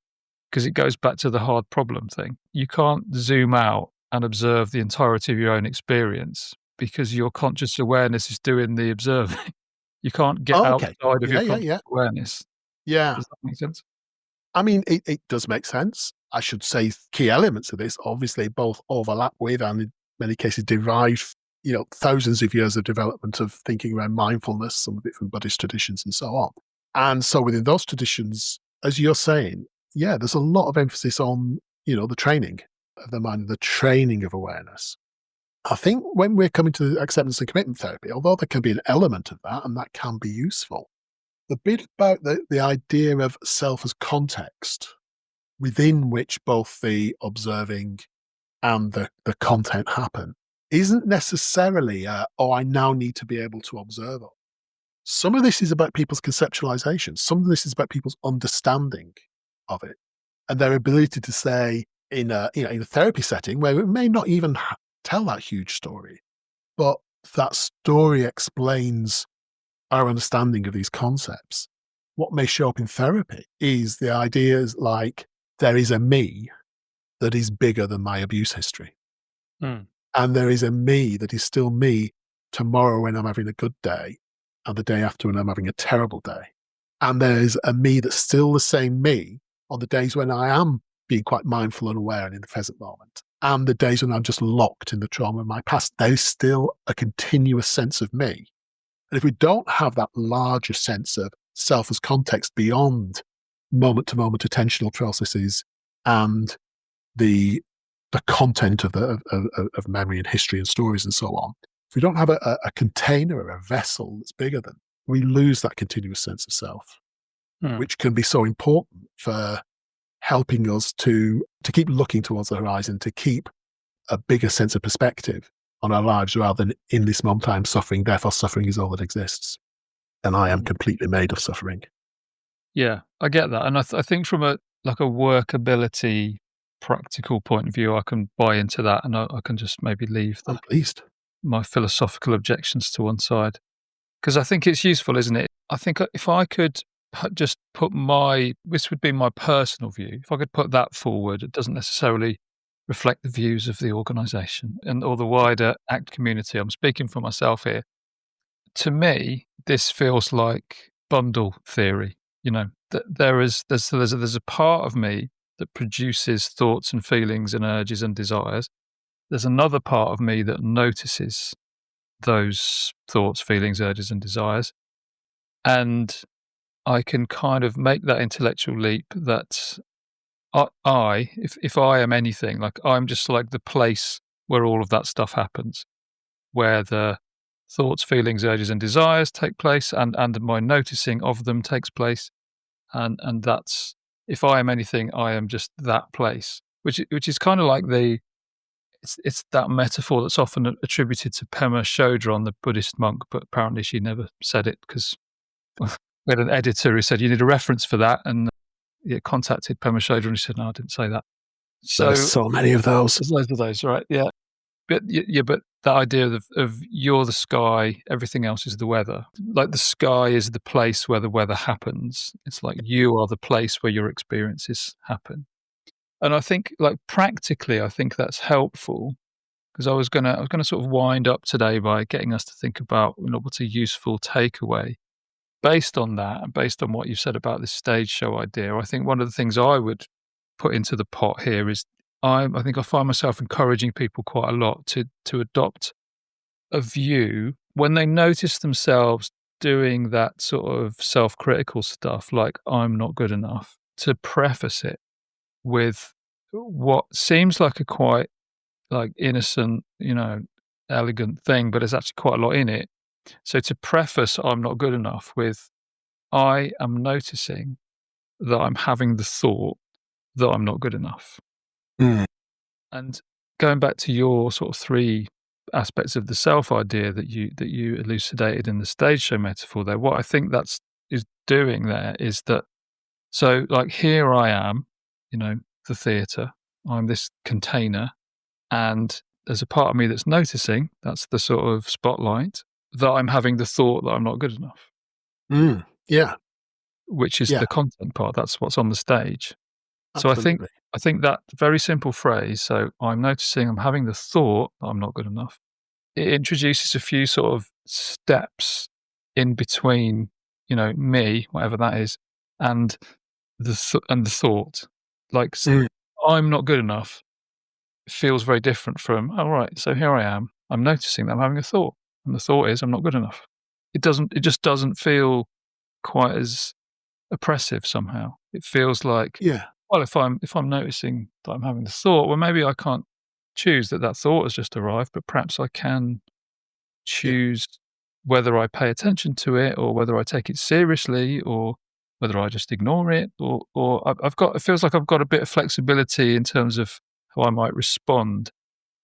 Because it goes back to the hard problem thing. You can't zoom out and observe the entirety of your own experience because your conscious awareness is doing the observing. You can't get Oh, okay. outside of your Yeah, yeah, conscious yeah. awareness. Yeah. Does that make sense? I mean, it does make sense. I should say key elements of this obviously both overlap with and in many cases derive, thousands of years of development of thinking around mindfulness, some of it from Buddhist traditions and so on. And so within those traditions, as you're saying, yeah, there's a lot of emphasis on, the training of the mind, the training of awareness. I think when we're coming to acceptance and commitment therapy, although there can be an element of that and that can be useful, the bit about the idea of self as context within which both the observing and the content happen isn't necessarily, oh, I now need to be able to observe it. Some of this is about people's conceptualization. Some of this is about people's understanding of it and their ability to say in a therapy setting where it may not even tell that huge story, but that story explains our understanding of these concepts. What may show up in therapy is the ideas like there is a me that is bigger than my abuse history. Mm. And there is a me that is still me tomorrow when I'm having a good day and the day after when I'm having a terrible day. And there is a me that's still the same me on the days when I am being quite mindful and aware and in the present moment. And the days when I'm just locked in the trauma of my past, there's still a continuous sense of me. And if we don't have that larger sense of self as context beyond moment to moment attentional processes and the content of memory and history and stories and so on, if we don't have a container or a vessel that's bigger than, we lose that continuous sense of self, Mm. which can be so important for helping us to keep looking towards the horizon, to keep a bigger sense of perspective on our lives rather than in this moment I'm suffering, therefore suffering is all that exists. And I am Mm. completely made of suffering. Yeah, I get that, and I think from a workability, practical point of view, I can buy into that, and I can just maybe leave I'm pleased. my philosophical objections to one side because I think it's useful, isn't it? I think if I could just put this would be my personal view. If I could put that forward, it doesn't necessarily reflect the views of the organisation and or the wider ACT community. I'm speaking for myself here. To me, this feels like bundle theory. There's a part of me that produces thoughts and feelings and urges and desires. There's another part of me that notices those thoughts, feelings, urges, and desires, and I can kind of make that intellectual leap that if I am anything, like I'm just like the place where all of that stuff happens, where the thoughts, feelings, urges, and desires take place, and my noticing of them takes place, and that's if I am anything, I am just that place, which is kind of like it's that metaphor that's often attributed to Pema Chodron, the Buddhist monk, but apparently she never said it because we had an editor who said you need a reference for that, and contacted Pema Chodron. He said no, I didn't say that. There are So so many of those. there's loads of those, right? Yeah. But yeah, but that idea of you're the sky, everything else is the weather. Like the sky is the place where the weather happens. It's like you are the place where your experiences happen. And I think, like practically, I think that's helpful because I was gonna sort of wind up today by getting us to think about what's a useful takeaway based on that, and based on what you said about this stage show idea. I think one of the things I would put into the pot here is I think I find myself encouraging people quite a lot to adopt a view when they notice themselves doing that sort of self-critical stuff, like I'm not good enough, to preface it with what seems like a quite like innocent, elegant thing, but there's actually quite a lot in it. So to preface I'm not good enough with I am noticing that I'm having the thought that I'm not good enough. Mm. And going back to your sort of three aspects of the self idea that you elucidated in the stage show metaphor there, what I think that's is doing there is that so like here I am, the theatre, I'm this container, and there's a part of me that's noticing, that's the sort of spotlight, that I'm having the thought that I'm not good enough, Yeah, which is yeah, the content part. That's what's on the stage. So absolutely. I think that very simple phrase, so I'm noticing I'm having the thought that I'm not good enough, it introduces a few sort of steps in between, me, whatever that is, and the thought. Like, Mm, I'm not good enough feels very different from, "Oh, right, so here I am. I'm noticing that I'm having a thought, and the thought is I'm not good enough." It just doesn't feel quite as oppressive somehow. It feels like, yeah, well, if I'm noticing that I'm having the thought, well, maybe I can't choose that that thought has just arrived, but perhaps I can yeah, choose whether I pay attention to it or whether I take it seriously or whether I just ignore it or I've got it feels like I've got a bit of flexibility in terms of how I might respond,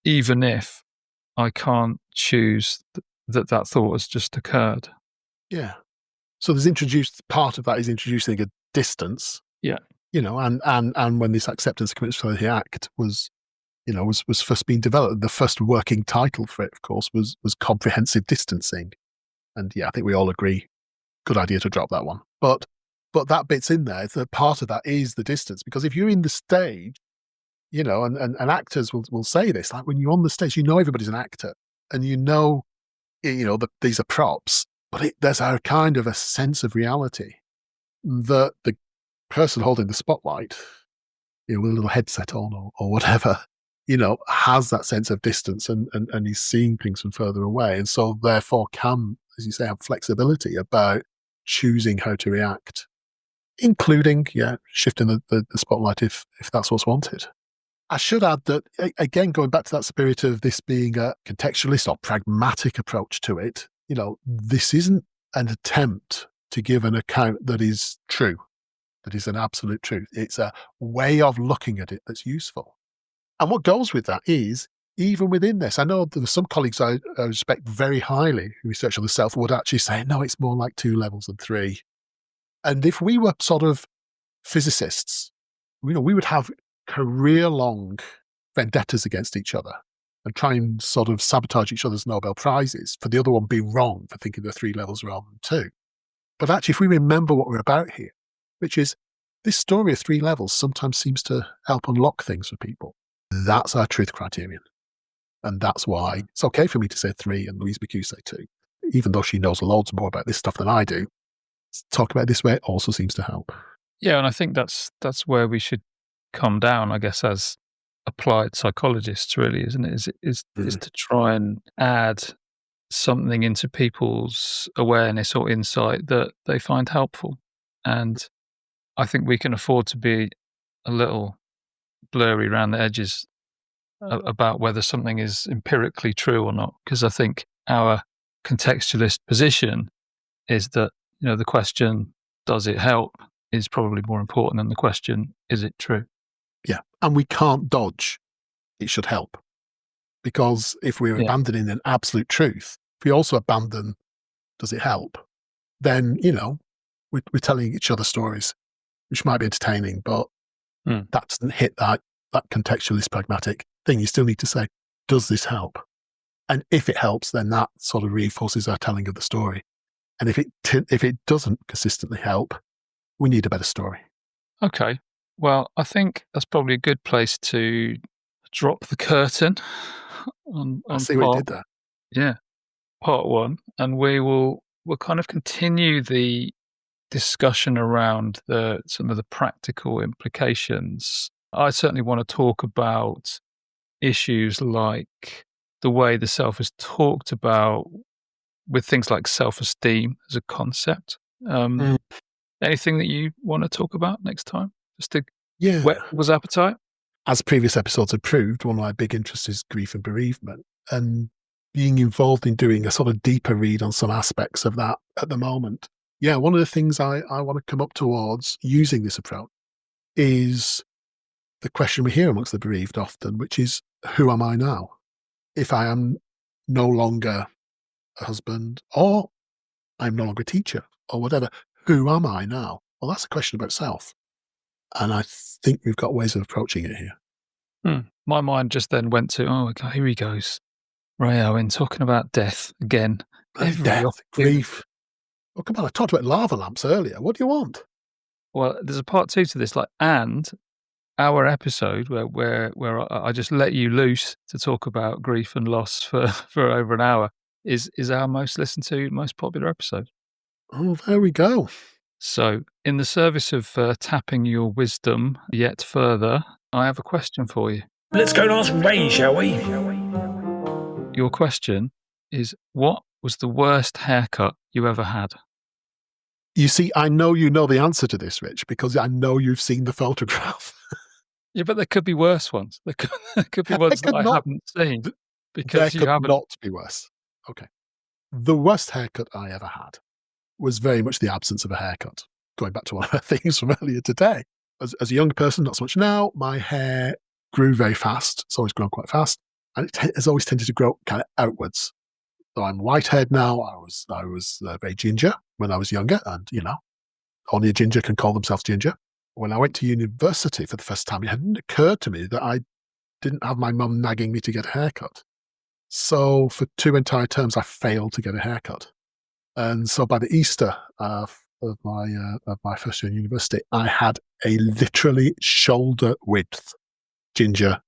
even if I can't choose that that thought has just occurred. yeah. So there's introduced part of that is introducing a distance, Yeah. and when this acceptance commitment to the act was first being developed, the first working title for it, of course, was comprehensive distancing. And yeah, I think we all agree, good idea to drop that one. But that bit's in there. The part of that is the distance, because if you're in the stage, and actors will say this, like when you're on the stage, everybody's an actor, and that these are props, but there's a kind of a sense of reality that the person holding the spotlight, with a little headset on or whatever, has that sense of distance and he's seeing things from further away. And so therefore can, as you say, have flexibility about choosing how to react, including, shifting the spotlight if that's what's wanted. I should add that, again, going back to that spirit of this being a contextualist or pragmatic approach to it, this isn't an attempt to give an account that is true, that is an absolute truth. It's a way of looking at it that's useful. And what goes with that is, even within this, I know there are some colleagues I respect very highly who research on the self would actually say, no, it's more like 2 levels than 3. And if we were sort of physicists, we would have career-long vendettas against each other and try and sort of sabotage each other's Nobel Prizes for the other one being wrong for thinking they're 3 levels rather than 2. But actually, if we remember what we're about here, which is this story of 3 levels sometimes seems to help unlock things for people. That's our truth criterion. And that's why it's okay for me to say 3 and Louise McHugh say 2, even though she knows loads more about this stuff than I do. Talk about it this way also seems to help. Yeah, and I think that's where we should come down, I guess, as applied psychologists, really, isn't it? Is Mm. to try and add something into people's awareness or insight that they find helpful. And I think we can afford to be a little blurry around the edges about whether something is empirically true or not. Because I think our contextualist position is that, the question, does it help, is probably more important than the question, is it true? Yeah. And we can't dodge it should help, because if we're Yeah. abandoning an absolute truth, if we also abandon does it help, then, we're telling each other stories, which might be entertaining, but Mm. that doesn't hit that contextualist pragmatic thing. You still need to say, does this help? And if it helps, then that sort of reinforces our telling of the story. And if it doesn't consistently help, we need a better story. Okay. Well, I think that's probably a good place to drop the curtain I on see what you did there. yeah, part one, and we'll kind of continue the discussion around some of the practical implications. I certainly want to talk about issues like the way the self is talked about with things like self-esteem as a concept. Um, Mm, Anything that you want to talk about next time? Just to whet yeah. people's appetite? As previous episodes have proved, one of my big interests is grief and bereavement, and being involved in doing a sort of deeper read on some aspects of that at the moment. Yeah, one of the things I want to come up towards using this approach is the question we hear amongst the bereaved often, which is, who am I now? If I am no longer a husband, or I'm no longer a teacher, or whatever, who am I now? Well, that's a question about self. And I think we've got ways of approaching it here. My mind just then went to, "Oh, okay, here he goes. Ray Owen talking about death again. Bloody Every death, opportunity." grief. Oh, come on, I talked about lava lamps earlier. What do you want? Well, there's a part 2 to this, like, and our episode where I just let you loose to talk about grief and loss for for over an hour is our most listened to, most popular episode. Oh, there we go. So, in the service of, tapping your wisdom yet further, I have a question for you. Let's go and ask Ray, shall we? Your question is, what was the worst haircut you ever had? You see, I know you know the answer to this, Rich, because I know you've seen the photograph. Yeah, but there could be worse ones. There could there could be There ones that could I not haven't seen there because you could haven't. not be worse. Okay. The worst haircut I ever had was very much the absence of a haircut. Going back to one of our things from earlier today. As a young person, not so much now, my hair grew very fast. It's always grown quite fast. And it has always tended to grow kind of outwards. So I'm white-haired now. I was very ginger when I was younger. And, only a ginger can call themselves ginger. When I went to university for the first time, it hadn't occurred to me that I didn't have my mum nagging me to get a haircut. So for 2 entire terms, I failed to get a haircut. And so by the Easter of my first year in university, I had a literally shoulder width ginger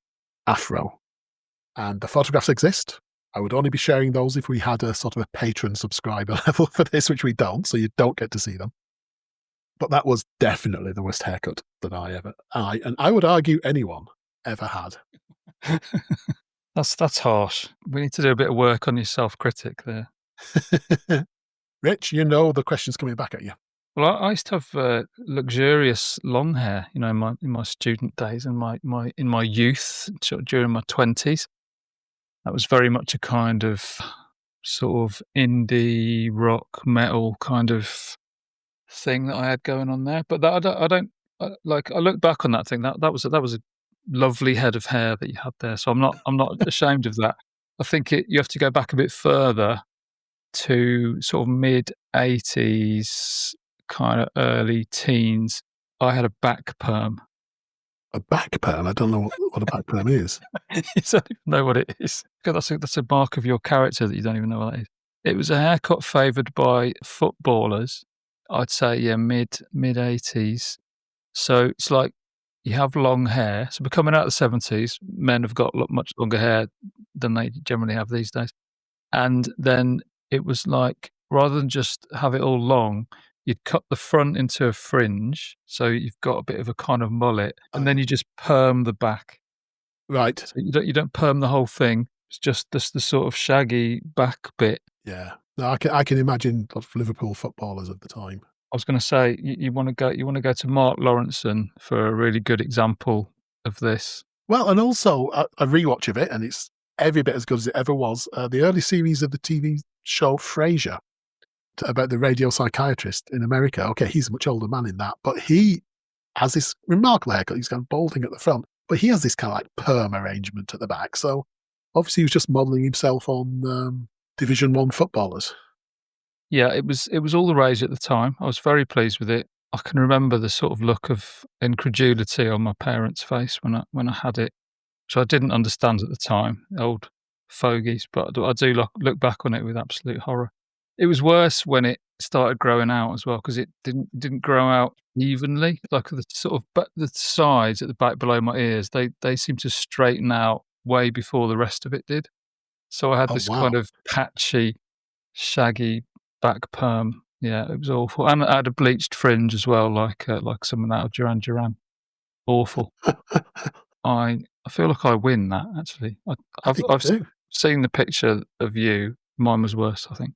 afro. And the photographs exist. I would only be sharing those if we had a sort of a patron subscriber level for this, which we don't, so you don't get to see them. But that was definitely the worst haircut that I would argue anyone ever had. That's harsh. We need to do a bit of work on your self-critic there. Rich, you know the question's coming back at you. Well, I used to have, luxurious long hair, in my student days and in my youth, sort of during my 20s. That was very much a kind of sort of indie rock metal kind of thing that I had going on there. But that I don't like. I look back on that thing. That was a lovely head of hair that you had there. So I'm not ashamed of that. I think you have to go back a bit further to sort of mid-80s, kind of early teens. I had a back perm. A back perm? I don't know what a back perm is. You don't even know what it is. God, that's a mark of your character that you don't even know what that is. It was a haircut favoured by footballers. I'd say, yeah, mid-80s. So it's like you have long hair. So we're coming out of the 70s, men have got much longer hair than they generally have these days. And then it was like, rather than just have it all long, you'd cut the front into a fringe, so you've got a bit of a kind of mullet, and then you just perm the back. Right. So you don't perm the whole thing. It's just the sort of shaggy back bit. Yeah. No, I can imagine of Liverpool footballers at the time. I was going to say you want to go to Mark Lawrenson for a really good example of this. Well, and also a rewatch of it, and it's every bit as good as it ever was. The early series of the TV show Frasier, about the radio psychiatrist in America. Okay, he's a much older man in that, but he has this remarkable haircut. He's kind of balding at the front, but he has this kind of like perm arrangement at the back. So obviously he was just modelling himself on Division 1 footballers. Yeah, it was all the rage at the time. I was very pleased with it. I can remember the sort of look of incredulity on my parents' face when I had it, which I didn't understand at the time, old fogies, but I do look back on it with absolute horror. It was worse when it started growing out as well, because it didn't grow out evenly. Like the sort of the sides at the back below my ears, they seemed to straighten out way before the rest of it did. So I had Oh, this wow. kind of patchy, shaggy back perm. Yeah, it was awful. And I had a bleached fringe as well, like someone out of Duran Duran. Awful. I feel like I win that, actually. I think I've you do. seen the picture of you. Mine was worse, I think.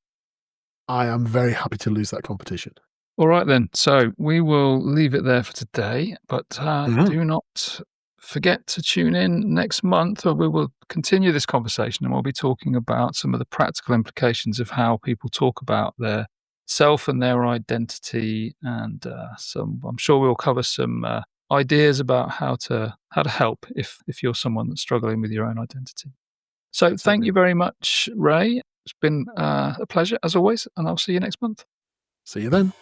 I am very happy to lose that competition. All right then. So we will leave it there for today, but do not forget to tune in next month, where we will continue this conversation, and we'll be talking about some of the practical implications of how people talk about their self and their identity, and I'm sure we'll cover some ideas about how to help if you're someone that's struggling with your own identity. So thank you very much, Ray. It's been a pleasure as always, and I'll see you next month. See you then.